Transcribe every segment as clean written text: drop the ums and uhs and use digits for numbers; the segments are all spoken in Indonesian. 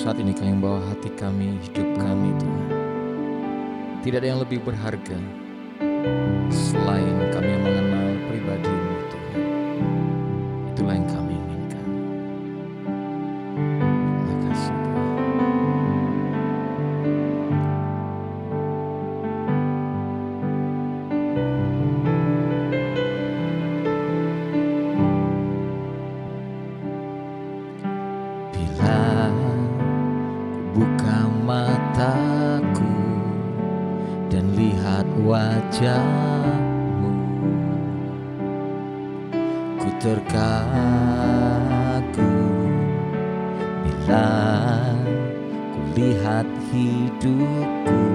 saat ini kami membawa hati kami, hidup kami Tuhan. Tidak ada yang lebih berharga selain kami yang mengenal pribadi-Mu Tuhan. Itulah yang kami inginkan. Terima kasih Tuhan. Bila buka mataku dan lihat wajah-Mu, ku terkagum bila ku lihat hidupku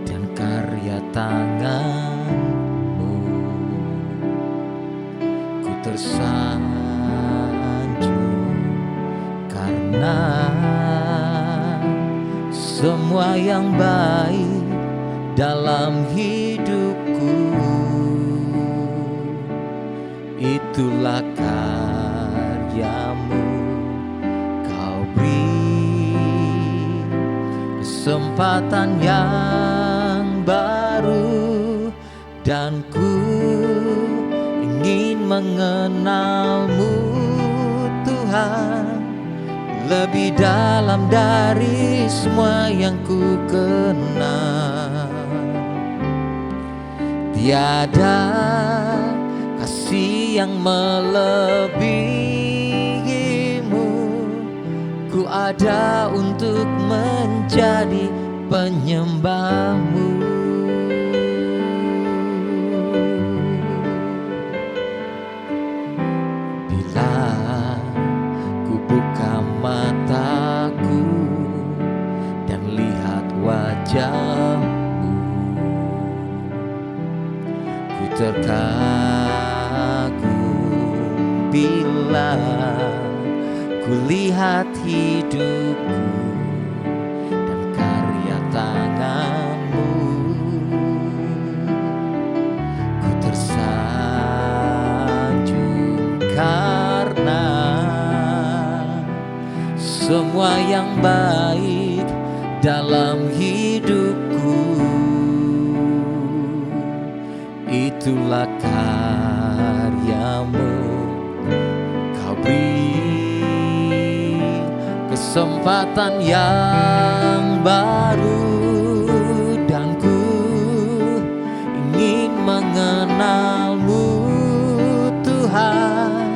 dan karya tangan-Mu. Ku tersanjung karena semua yang baik dalam hidupku, itulah karya-Mu. Kau beri kesempatan yang baru dan ku ingin mengenal-Mu Tuhan lebih dalam dari semua yang ku kenal. Tiada kasih yang melebihi-Mu. Ku ada untuk menjadi penyembah-Mu. Bila ku buka mataku dan lihat wajah-Mu, ku terkagum bila ku lihat hidupku dan karya tangan-Mu. Ku tersanjung karena semua yang baik dalam hidupku, itulah karya-Mu. Kau beri kesempatan yang baru dan ku ingin mengenal-Mu Tuhan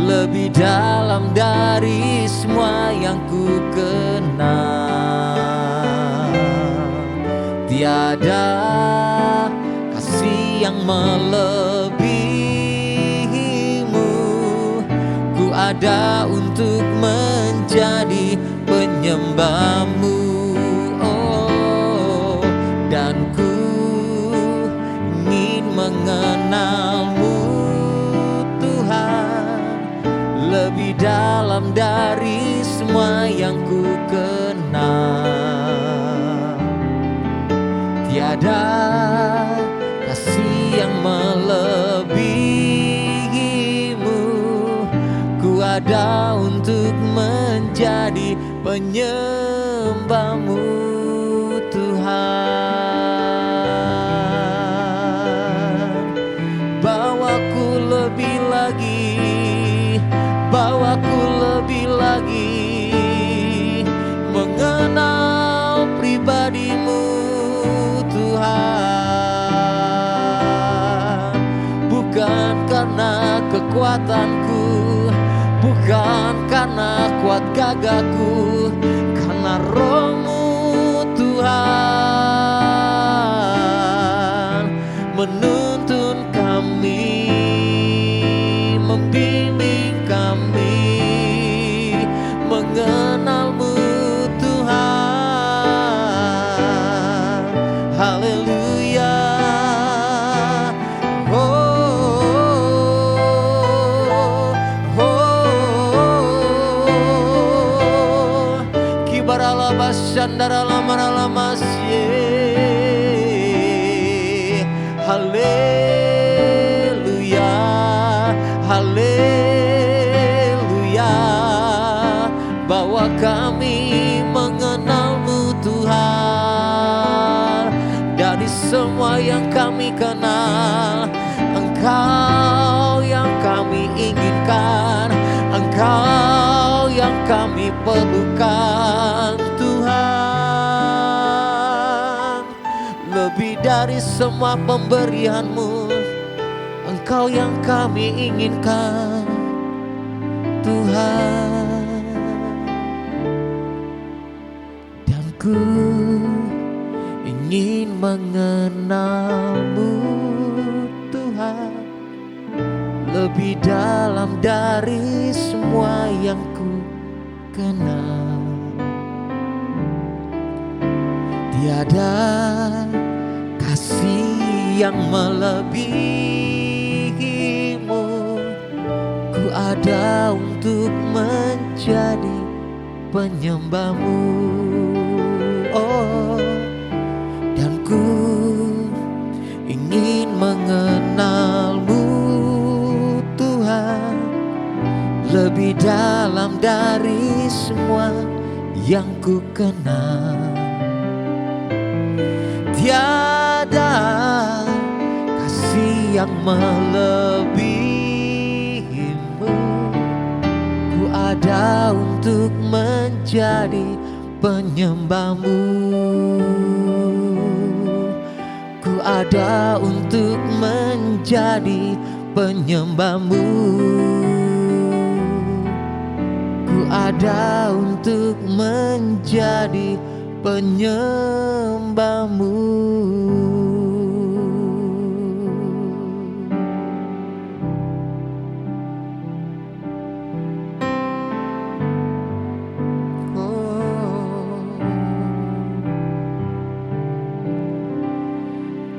lebih dalam dari semua yang ku kenal. Tiada kasih yang melebihi-Mu. Ku ada untuk menjadi penyembah-Mu, oh, dan ku ingin mengenal-Mu Tuhan lebih dalam dari semua yang ku kenal. Tiada kasih yang melebihi-Mu. Ku ada untuk menjadi penyembah-Mu Tuhan. Bawaku lebih lagi, bawaku lebih lagi mengenal pribadi-Mu Tuhan. Bukan karena kekuatanku, bukan karena kuat gagahku, karena Roh-Mu Tuhan menuntun kami, membimbing kami mengenal-Mu Tuhan. Haleluya. Kibaralabashandara lamaralamasye. Haleluya, haleluya. Bawa kami mengenal-Mu Tuhan. Dari semua yang kami kenal, Engkau yang kami inginkan, Engkau yang kami perlukan Tuhan. Lebih dari semua pemberian-Mu, Engkau yang kami inginkan Tuhan. Dan ku ingin mengenal-Mu Tuhan, lebih dalam dari semua yang ku kenal. Tiada kasih yang melebihi-Mu. Ku ada untuk menjadi penyembah-Mu. Oh, dan ku ingin mengenal-Mu Tuhan, lebih dalam dari semua yang ku kenal. Tiada kasih yang melebihi-Mu. Ku ada untuk menjadi penyembah-Mu. Ku ada untuk menjadi penyembah-Mu. Ku ada untuk menjadi penyembah-Mu.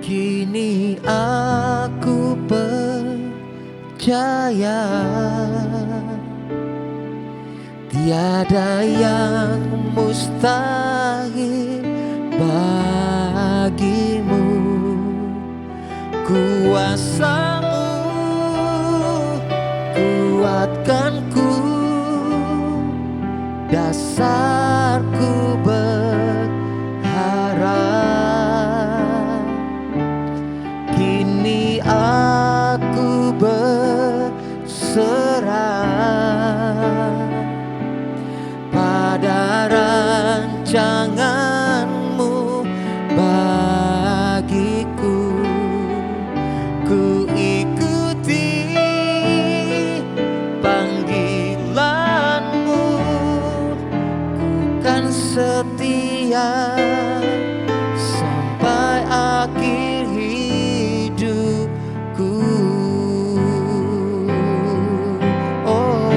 Kini aku percaya tiada yang mustahil bagi-Mu. Kuasa-Mu kuatkanku, dasarku berharap. Kini aku berserah pada rancangan-Mu bagiku. Ku ikuti panggilan-Mu, ku kan setia sampai akhir hidupku. Oh,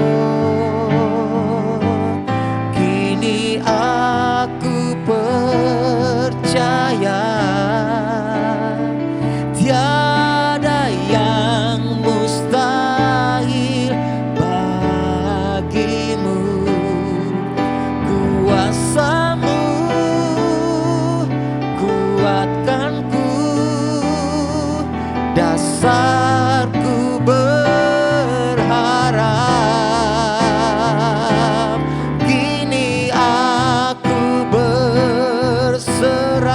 kini aku percaya tiada yang mustahil bagi-Mu. Kuasa-Mu kuatkanku, dasarku berharap. Kini aku berserah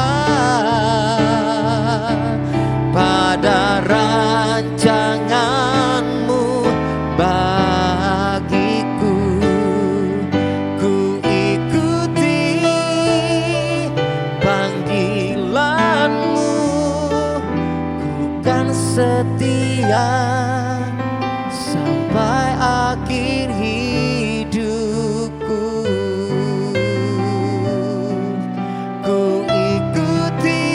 pada rancangan-Mu bagiku. Ku ikuti panggilan-Mu, ku kan setia sampai akhir hidupku. Ku ikuti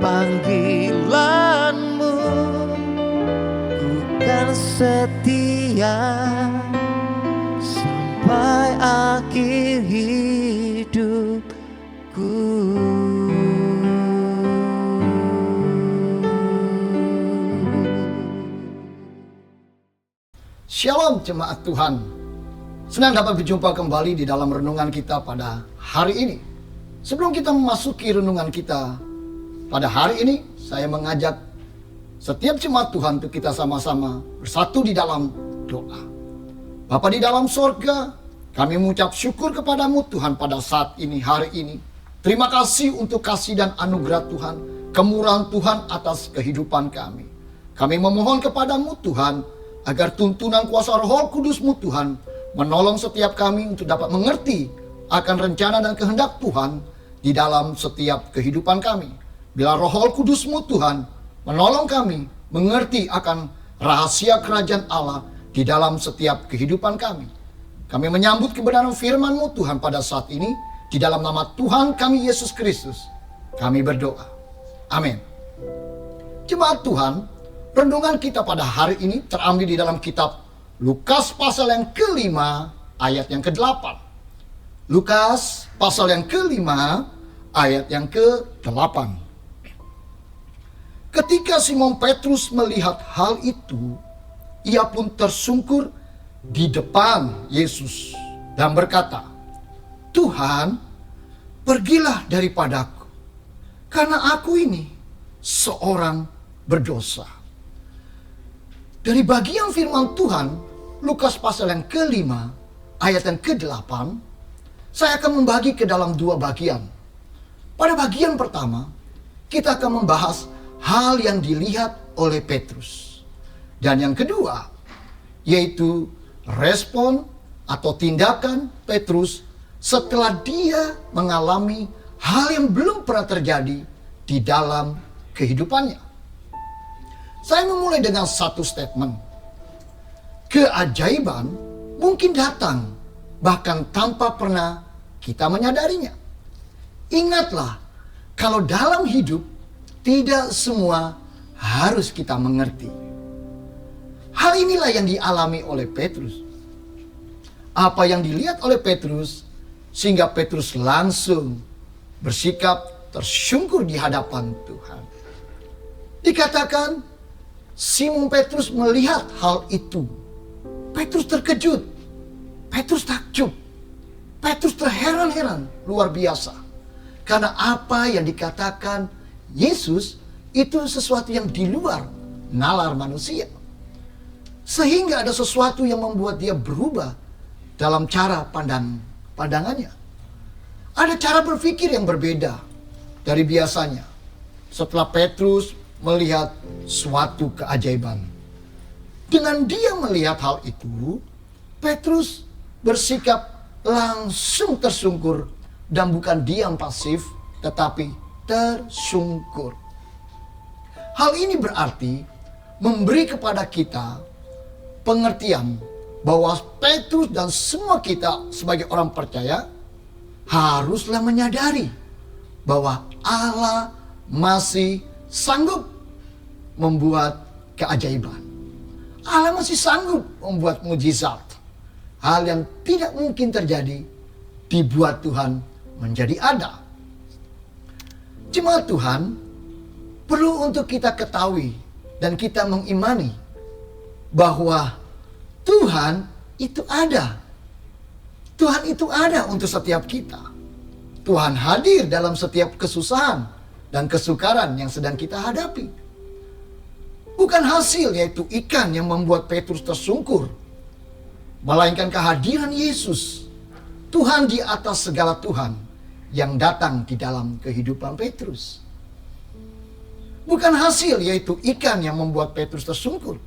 panggilan-Mu, ku kan setia sampai akhir hidupku. Shalom jemaat Tuhan. Senang dapat berjumpa kembali di dalam renungan kita pada hari ini. Sebelum kita memasuki renungan kita pada hari ini, saya mengajak setiap jemaat Tuhan untuk kita sama-sama bersatu di dalam doa. Bapa di dalam sorga, Kami mengucap syukur kepadamu Tuhan pada saat ini, hari ini. Terima kasih untuk kasih dan anugerah Tuhan, kemurahan Tuhan atas kehidupan kami. Kami memohon kepadamu Tuhan, agar tuntunan kuasa Roh Kudus-Mu Tuhan, menolong setiap kami untuk dapat mengerti akan rencana dan kehendak Tuhan di dalam setiap kehidupan kami. Bila Roh Kudus-Mu Tuhan, menolong kami mengerti akan rahasia kerajaan Allah di dalam setiap kehidupan kami. Kami menyambut kebenaran firman-Mu Tuhan pada saat ini. Di dalam nama Tuhan kami Yesus Kristus, kami berdoa. Amin. Jemaat Tuhan, renungan kita pada hari ini terambil di dalam kitab Lukas pasal yang ke-5 ayat yang ke-8. Lukas pasal yang ke-5 ayat yang ke-8. Ketika Simon Petrus melihat hal itu, ia pun tersungkur di depan Yesus dan berkata, "Tuhan, pergilah daripadaku, karena aku ini seorang berdosa." Dari bagian firman Tuhan, Lukas pasal yang ke-5, ayat yang ke-8, saya akan membagi ke dalam dua bagian. Pada bagian pertama, kita akan membahas hal yang dilihat oleh Petrus. Dan yang kedua, yaitu respon atau tindakan Petrus setelah dia mengalami hal yang belum pernah terjadi di dalam kehidupannya. Saya memulai dengan satu statement. Keajaiban mungkin datang bahkan tanpa pernah kita menyadarinya. Ingatlah, kalau dalam hidup tidak semua harus kita mengerti. Hal inilah yang dialami oleh Petrus. Apa yang dilihat oleh Petrus sehingga Petrus langsung bersikap tersungkur di hadapan Tuhan. Dikatakan Simon Petrus melihat hal itu. Petrus terkejut. Petrus takjub. Petrus terheran-heran luar biasa. Karena apa yang dikatakan Yesus itu sesuatu yang di luar nalar manusia. Sehingga ada sesuatu yang membuat dia berubah dalam cara pandangannya. Ada cara berpikir yang berbeda dari biasanya. Setelah Petrus melihat suatu keajaiban. Dengan dia melihat hal itu, Petrus bersikap langsung tersungkur. Dan bukan diam pasif, tetapi tersungkur. Hal ini berarti memberi kepada kita pengertian bahwa Petrus dan semua kita sebagai orang percaya haruslah menyadari bahwa Allah masih sanggup membuat keajaiban. Allah masih sanggup membuat mujizat. Hal yang tidak mungkin terjadi dibuat Tuhan menjadi ada. Jemaat Tuhan, perlu untuk kita ketahui dan kita mengimani bahwa Tuhan itu ada. Tuhan itu ada untuk setiap kita. Tuhan hadir dalam setiap kesusahan dan kesukaran yang sedang kita hadapi. Bukan hasil yaitu ikan yang membuat Petrus tersungkur, melainkan kehadiran Yesus, Tuhan di atas segala Tuhan, yang datang di dalam kehidupan Petrus. Bukan hasil yaitu ikan yang membuat Petrus tersungkur,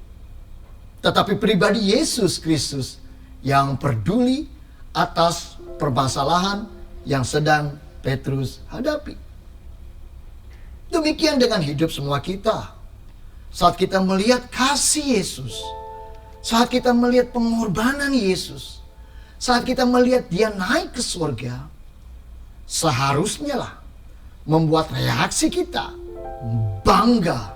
tetapi pribadi Yesus Kristus yang peduli atas permasalahan yang sedang Petrus hadapi. Demikian dengan hidup semua kita. Saat kita melihat kasih Yesus, saat kita melihat pengorbanan Yesus, saat kita melihat dia naik ke surga, seharusnya lah membuat reaksi kita bangga,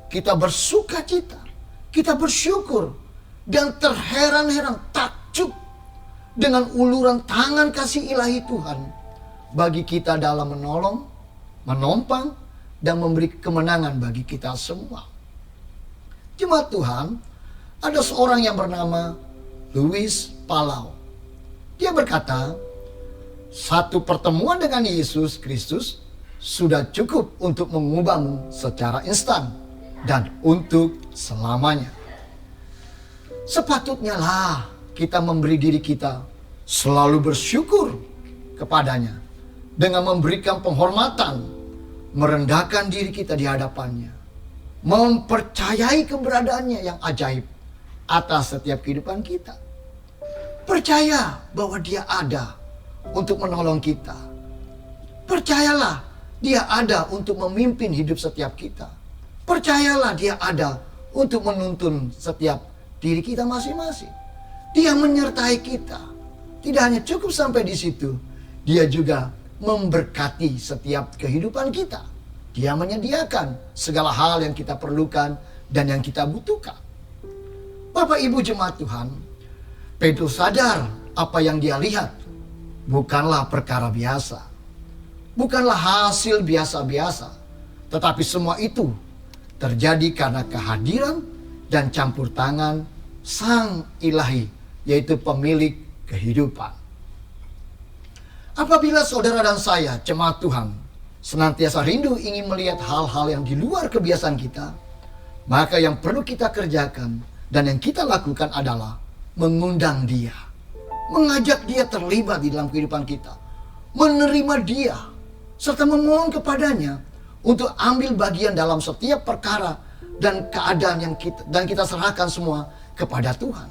kita bersuka cita, kita bersyukur, dan terheran-heran takjub dengan uluran tangan kasih ilahi Tuhan bagi kita dalam menolong, menopang, dan memberi kemenangan bagi kita semua. Jemaat Tuhan, ada seorang yang bernama Louis Palau. Dia berkata, satu pertemuan dengan Yesus Kristus sudah cukup untuk mengubahmu secara instan dan untuk selamanya. Sepatutnya lah kita memberi diri kita selalu bersyukur kepadanya dengan memberikan penghormatan, merendahkan diri kita di hadapannya, mempercayai keberadaannya yang ajaib atas setiap kehidupan kita. Percaya bahwa Dia ada untuk menolong kita. Percayalah Dia ada untuk memimpin hidup setiap kita. Percayalah Dia ada untuk menuntun setiap diri kita masing-masing. Dia menyertai kita. Tidak hanya cukup sampai di situ, Dia juga memberkati setiap kehidupan kita. Dia menyediakan segala hal yang kita perlukan dan yang kita butuhkan. Bapak Ibu jemaat Tuhan, Petrus sadar apa yang dia lihat bukanlah perkara biasa. Bukanlah hasil biasa-biasa. Tetapi semua itu terjadi karena kehadiran dan campur tangan Sang Ilahi, yaitu pemilik kehidupan. Apabila saudara dan saya, jemaat Tuhan, senantiasa rindu ingin melihat hal-hal yang di luar kebiasaan kita, maka yang perlu kita kerjakan dan yang kita lakukan adalah mengundang Dia, mengajak Dia terlibat di dalam kehidupan kita, menerima Dia, serta memohon kepadanya untuk ambil bagian dalam setiap perkara dan keadaan yang kita serahkan semua kepada Tuhan.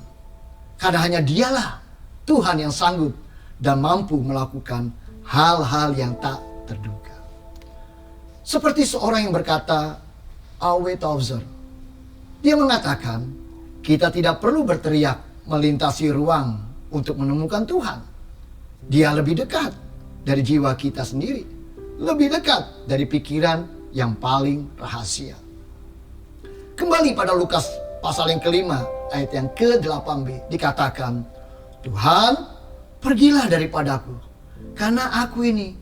Karena hanya Dialah Tuhan yang sanggup dan mampu melakukan hal-hal yang tak terduga. Seperti seorang yang berkata, A.W. Tozer, dia mengatakan, kita tidak perlu berteriak melintasi ruang untuk menemukan Tuhan. Dia lebih dekat dari jiwa kita sendiri, lebih dekat dari pikiran yang paling rahasia. Kembali pada Lukas pasal yang kelima, ayat yang ke-8b, dikatakan, Tuhan, pergilah daripadaku, karena aku ini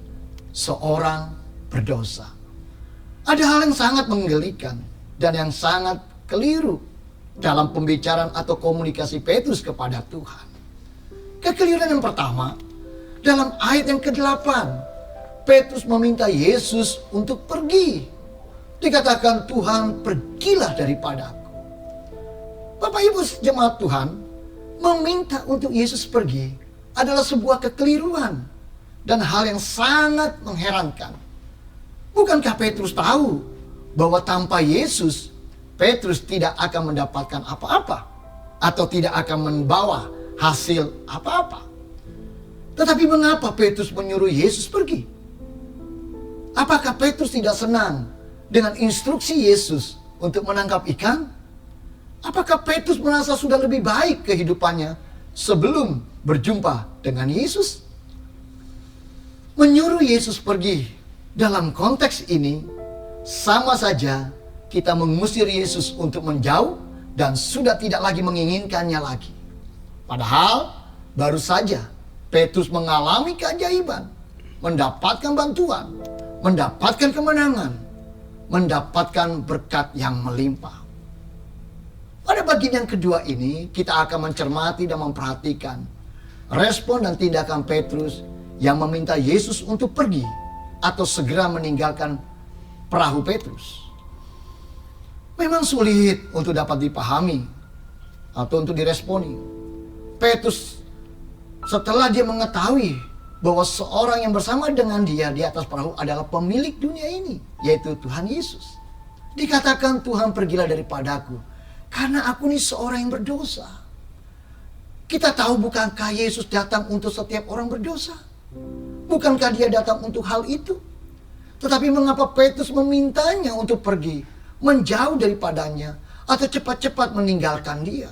seorang berdosa. Ada hal yang sangat menggelikan dan yang sangat keliru dalam pembicaraan atau komunikasi Petrus kepada Tuhan. Kekeliruan yang pertama, dalam ayat yang ke-8, Petrus meminta Yesus untuk pergi. Dikatakan, Tuhan, pergilah daripadaku. Bapak Ibu jemaat Tuhan, meminta untuk Yesus pergi adalah sebuah kekeliruan dan hal yang sangat mengherankan. Bukankah Petrus tahu bahwa tanpa Yesus, Petrus tidak akan mendapatkan apa-apa atau tidak akan membawa hasil apa-apa? Tetapi mengapa Petrus menyuruh Yesus pergi? Apakah Petrus tidak senang dengan instruksi Yesus untuk menangkap ikan? Apakah Petrus merasa sudah lebih baik kehidupannya sebelum berjumpa dengan Yesus? Menyuruh Yesus pergi dalam konteks ini sama saja kita mengusir Yesus untuk menjauh dan sudah tidak lagi menginginkannya lagi. Padahal baru saja Petrus mengalami keajaiban, mendapatkan bantuan, mendapatkan kemenangan, mendapatkan berkat yang melimpah. Pada bagian yang kedua ini kita akan mencermati dan memperhatikan respon dan tindakan Petrus yang meminta Yesus untuk pergi atau segera meninggalkan perahu Petrus. Memang sulit untuk dapat dipahami atau untuk diresponi. Petrus setelah dia mengetahui bahwa seorang yang bersama dengan dia di atas perahu adalah pemilik dunia ini, yaitu Tuhan Yesus. Dikatakan, Tuhan, pergilah daripadaku, karena aku ini seorang yang berdosa. Kita tahu bukankah Yesus datang untuk setiap orang berdosa? Bukankah Dia datang untuk hal itu? Tetapi mengapa Petrus memintanya untuk pergi, menjauh daripadanya, atau cepat-cepat meninggalkan dia?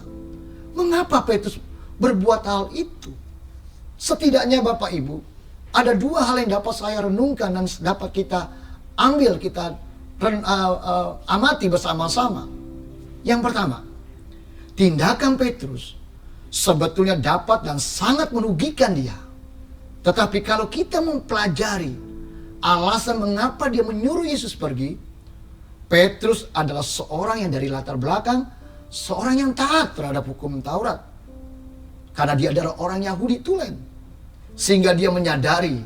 Mengapa Petrus berbuat hal itu? Setidaknya Bapak Ibu, ada dua hal yang dapat saya renungkan dan dapat kita ambil, kita amati bersama-sama. Yang pertama, tindakan Petrus sebetulnya dapat dan sangat merugikan dia. Tetapi kalau kita mempelajari alasan mengapa dia menyuruh Yesus pergi, Petrus adalah seorang yang dari latar belakang, seorang yang taat terhadap hukum Taurat. Karena dia adalah orang Yahudi tulen. Sehingga dia menyadari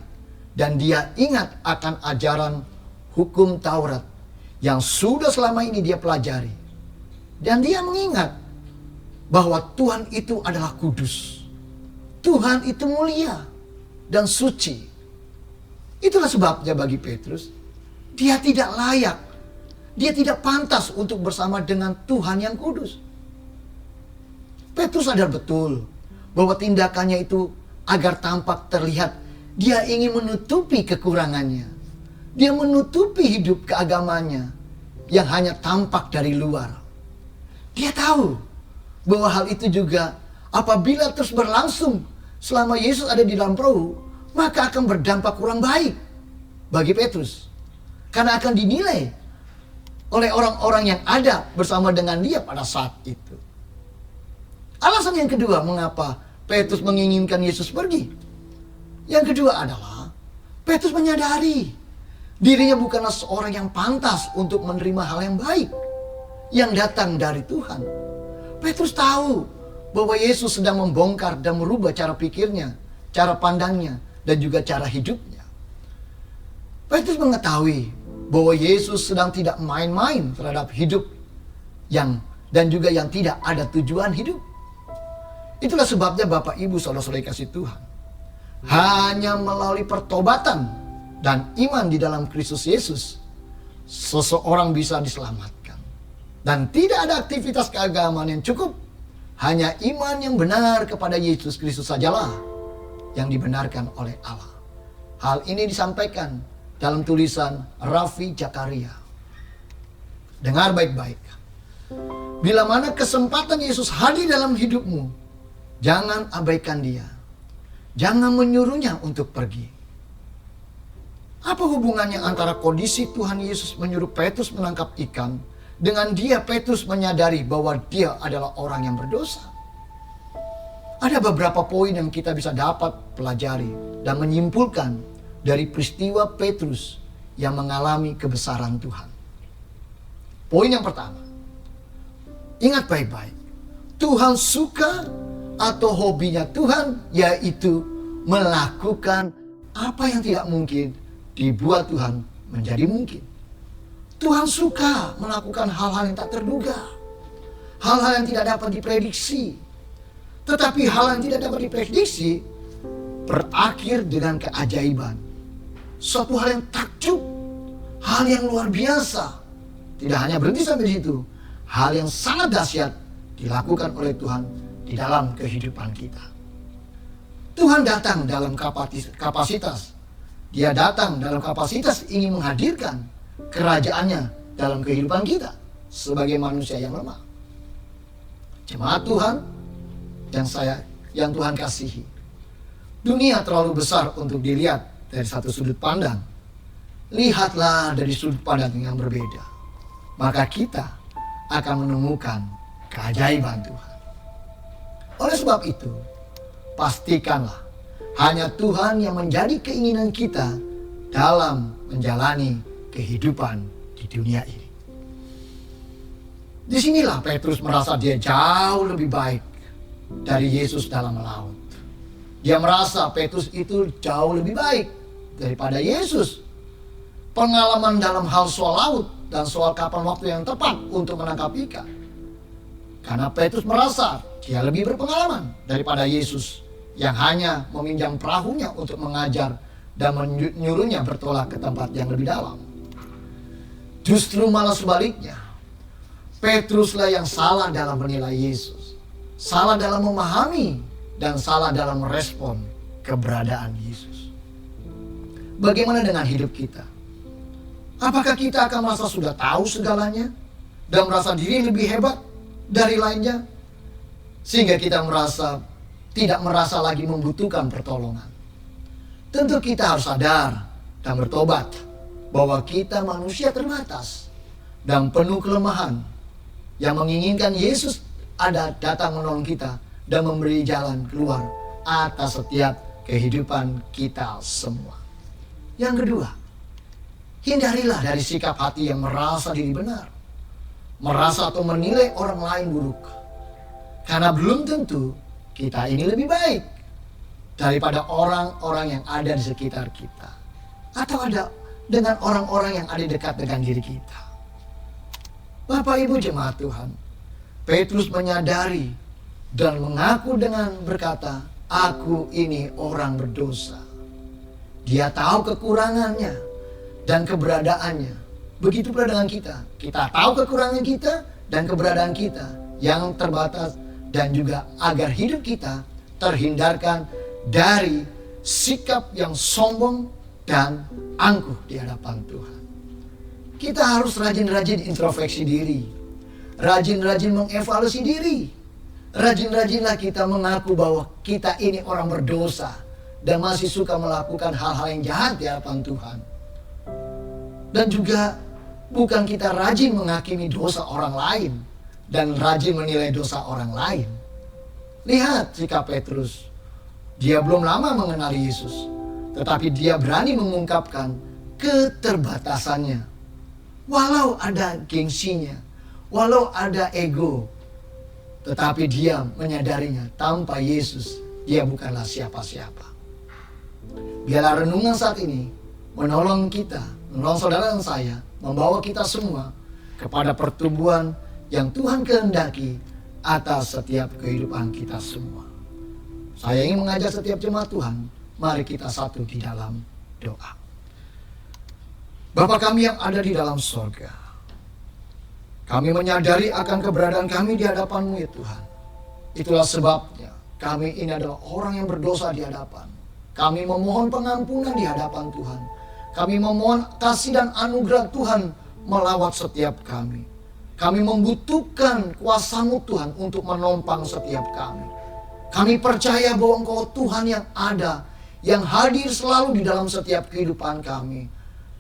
dan dia ingat akan ajaran hukum Taurat yang sudah selama ini dia pelajari. Dan dia mengingat bahwa Tuhan itu adalah kudus. Tuhan itu mulia dan suci. Itulah sebabnya bagi Petrus, dia tidak layak, dia tidak pantas untuk bersama dengan Tuhan yang kudus. Petrus sadar betul bahwa tindakannya itu agar tampak terlihat dia ingin menutupi kekurangannya. Dia menutupi hidup keagamannya yang hanya tampak dari luar. Dia tahu bahwa hal itu juga apabila terus berlangsung selama Yesus ada di dalam perahu, maka akan berdampak kurang baik bagi Petrus. Karena akan dinilai oleh orang-orang yang ada bersama dengan dia pada saat itu. Alasan yang kedua mengapa Petrus menginginkan Yesus pergi. Yang kedua adalah Petrus menyadari dirinya bukanlah seorang yang pantas untuk menerima hal yang baik yang datang dari Tuhan. Petrus tahu bahwa Yesus sedang membongkar dan merubah cara pikirnya, cara pandangnya, dan juga cara hidupnya. Petrus mengetahui bahwa Yesus sedang tidak main-main terhadap hidup dan juga yang tidak ada tujuan hidup. Itulah sebabnya Bapak Ibu saudara-saudara kasih Tuhan, hanya melalui pertobatan dan iman di dalam Kristus Yesus, seseorang bisa diselamatkan. Dan tidak ada aktivitas keagamaan yang cukup. Hanya iman yang benar kepada Yesus Kristus sajalah yang dibenarkan oleh Allah. Hal ini disampaikan dalam tulisan Raffi Zakaria. Dengar baik-baik. Bila mana kesempatan Yesus hadir dalam hidupmu, jangan abaikan dia. Jangan menyuruhnya untuk pergi. Apa hubungannya antara kondisi Tuhan Yesus menyuruh Petrus menangkap ikan dengan dia Petrus menyadari bahwa dia adalah orang yang berdosa? Ada beberapa poin yang kita bisa dapat pelajari dan menyimpulkan dari peristiwa Petrus yang mengalami kebesaran Tuhan. Poin yang pertama, ingat baik-baik, Tuhan suka atau hobinya Tuhan yaitu melakukan apa yang tidak mungkin dibuat Tuhan menjadi mungkin. Tuhan suka melakukan hal-hal yang tak terduga, hal-hal yang tidak dapat diprediksi. Tetapi hal yang tidak dapat diprediksi berakhir dengan keajaiban. Suatu hal yang takjub, hal yang luar biasa. Tidak hanya berhenti sampai di situ, hal yang sangat dahsyat dilakukan oleh Tuhan di dalam kehidupan kita. Tuhan datang dalam kapasitas. Dia datang dalam kapasitas ingin menghadirkan kerajaannya dalam kehidupan kita sebagai manusia yang lemah. Jemaat Tuhan yang Tuhan kasihi. Dunia terlalu besar untuk dilihat dari satu sudut pandang. Lihatlah dari sudut pandang yang berbeda. Maka kita akan menemukan keajaiban Tuhan. Oleh sebab itu, pastikanlah hanya Tuhan yang menjadi keinginan kita dalam menjalani kehidupan di dunia ini. Disinilah Petrus merasa dia jauh lebih baik dari Yesus dalam melaut. Dia merasa Petrus itu jauh lebih baik daripada Yesus. Pengalaman dalam hal soal laut dan soal kapan waktu yang tepat untuk menangkap ikan. Karena Petrus merasa dia lebih berpengalaman daripada Yesus yang hanya meminjam perahunya untuk mengajar dan menyuruhnya bertolak ke tempat yang lebih dalam. Justru malah sebaliknya, Petruslah yang salah dalam menilai Yesus, salah dalam memahami, dan salah dalam merespon keberadaan Yesus. Bagaimana dengan hidup kita? Apakah kita akan merasa sudah tahu segalanya dan merasa diri lebih hebat dari lainnya, sehingga kita tidak merasa lagi membutuhkan pertolongan? Tentu kita harus sadar dan bertobat bahwa kita manusia terbatas dan penuh kelemahan yang menginginkan Yesus datang menolong kita dan memberi jalan keluar atas setiap kehidupan kita semua. Yang kedua, hindarilah dari sikap hati yang merasa diri benar, merasa atau menilai orang lain buruk. Karena belum tentu kita ini lebih baik daripada orang-orang yang ada di sekitar kita, atau ada dengan orang-orang yang ada dekat dengan diri kita. Bapak Ibu jemaat Tuhan, Petrus menyadari dan mengaku dengan berkata aku ini orang berdosa. Dia tahu kekurangannya dan keberadaannya. Begitu pula dengan kita. Kita tahu kekurangan kita dan keberadaan kita yang terbatas, dan juga agar hidup kita terhindarkan dari sikap yang sombong dan angkuh di hadapan Tuhan. Kita harus rajin-rajin introspeksi diri, rajin-rajin mengevaluasi diri, rajin-rajinlah kita mengaku bahwa kita ini orang berdosa dan masih suka melakukan hal-hal yang jahat di hadapan Tuhan. Dan juga bukan kita rajin menghakimi dosa orang lain dan rajin menilai dosa orang lain. Lihat sikap Petrus. Dia belum lama mengenali Yesus, tetapi dia berani mengungkapkan keterbatasannya. Walau ada gengsinya, walau ada ego, tetapi dia menyadarinya tanpa Yesus dia bukanlah siapa-siapa. Biarlah renungan saat ini menolong kita, menolong saudara dan saya, membawa kita semua kepada pertumbuhan yang Tuhan kehendaki atas setiap kehidupan kita semua. Saya ingin mengajak setiap jemaat Tuhan, mari kita satu di dalam doa. Bapa kami yang ada di dalam sorga, kami menyadari akan keberadaan kami di hadapan-Mu ya Tuhan. Itulah sebabnya kami ini adalah orang yang berdosa di hadapan. Kami memohon pengampunan di hadapan Tuhan. Kami memohon kasih dan anugerah Tuhan melawat setiap kami. Kami membutuhkan kuasa-Mu Tuhan untuk menompang setiap kami. Kami percaya bahwa Engkau Tuhan yang ada, yang hadir selalu di dalam setiap kehidupan kami.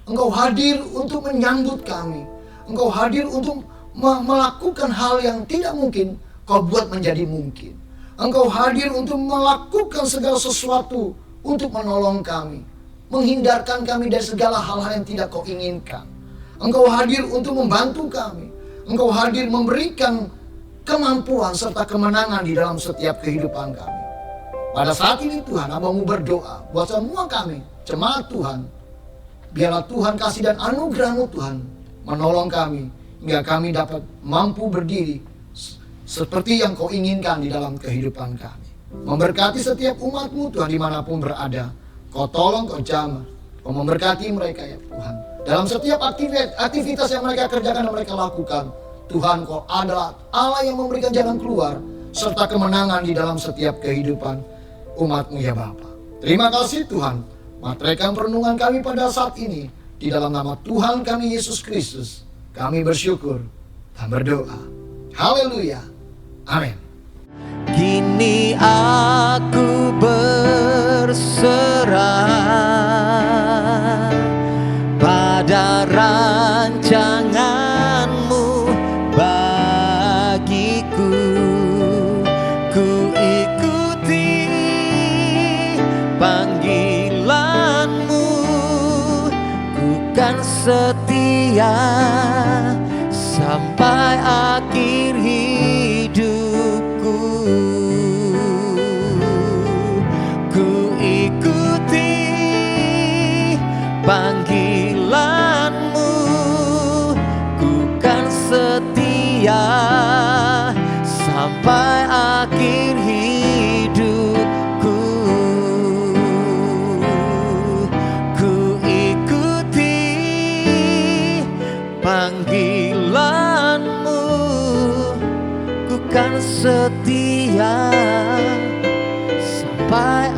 Engkau hadir untuk menyambut kami. Engkau hadir untuk melakukan hal yang tidak mungkin Kau buat menjadi mungkin. Engkau hadir untuk melakukan segala sesuatu untuk menolong kami, menghindarkan kami dari segala hal-hal yang tidak Kau inginkan. Engkau hadir untuk membantu kami. Engkau hadir memberikan kemampuan serta kemenangan di dalam setiap kehidupan kami. Pada saat ini Tuhan, Hamba-Mu berdoa buat semua kami, jemaat Tuhan. Biarlah Tuhan kasih dan anugerah-Mu Tuhan menolong kami hingga kami dapat mampu berdiri seperti yang Kau inginkan di dalam kehidupan kami. Memberkati setiap umat-Mu Tuhan dimanapun berada. Kau tolong, Kau jamah. Kau memberkati mereka ya Tuhan. Dalam setiap aktivitas yang mereka kerjakan dan mereka lakukan, Tuhan Kau adalah Allah yang memberikan jalan keluar serta kemenangan di dalam setiap kehidupan umat-Mu ya Bapa. Terima kasih Tuhan. Materaikan perenungan kami pada saat ini di dalam nama Tuhan kami Yesus Kristus. Kami bersyukur dan berdoa. Haleluya. Amin. Kini aku berserah pada rancangan-Mu bagiku. Ku ikuti panggilan-Mu, ku kan setia sampai akhir hidupku. Ku ikuti panggilan-Mu, ku kan setia sampai akhir hidupku. Ku ikuti panggilan-Mu, ku kan setia sampai